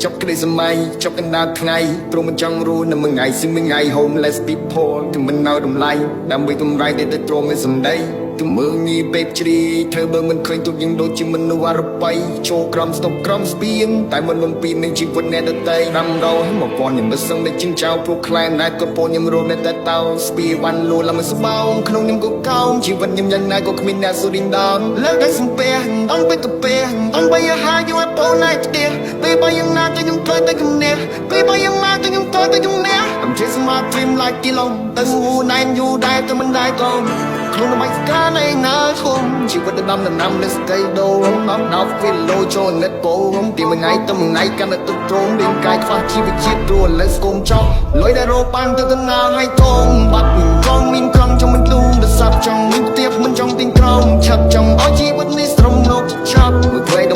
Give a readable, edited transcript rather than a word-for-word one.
ចប់ក្តីសម័យចប់កណ្ដាលថ្ងៃព្រមមិនចង់រស់នៅមួយថ្ងៃសឹងមួយថ្ងៃ homeless people គឺមិននៅតម្លៃដើម្បីតម្រៃតែទ្រាំមិនសម្ដីទមើងងាយពេកជ្រីធ្វើបើមិនឃើញទុកយ៉ាងដូចជាមនុស្សអរបៃចូលក្រំស្ទប់ក្រំស្ពានតែមិនលំពីនឹងជីវិតអ្នកដតីរំរោមកពណ៌ញឹមមិនសឹងតែជិះចោលព្រោះខ្លែងណែក៏ពណ៌ញឹមរត់តែតោស្ពាវ៉ាន់លូឡាមិនស្បោងក្នុងញឹមក៏កោងជីវិតញឹមយ៉ាងណាក៏គ្មានអ្នកស៊ូរីនដោនលើកតែសំពះអងទៅទៅពះអងបីអាហារយកឲ្យបងណែផ្ទះពេលបើយ៉ាងណាក៏ខ្ញុំត្រូវតែគំនះពេលបើយ៉ាងណាក៏ខ្ញុំត្រូវតែគំនះ I'm chasing my dream like គីឡុងទៅហូណែនយូដែរតែមិនដែរក៏ខ្លួនមិនស្គាល់ឯណាធំជីវិតដំណាំនៅស្ដីដូរនាំដល់ពេលលោចូលនិតពោពីមួយថ្ងៃទៅមួយថ្ងៃកាន់តែទឹកត្រង់រាងកាយខ្វះជីវជាតិរួចលើស្គមចោលលុយដែលរកបានទៅកណ្ដាលឲ្យធំបាត់មានក្រងមានក្រងចង់មិនលូនដល់សាប់ចង់មានទៀបមិនចង់ទីងក្រងឆាប់ចង់ឲ្យជីវិតនេះស្រមលោកឆាប់មួយពេល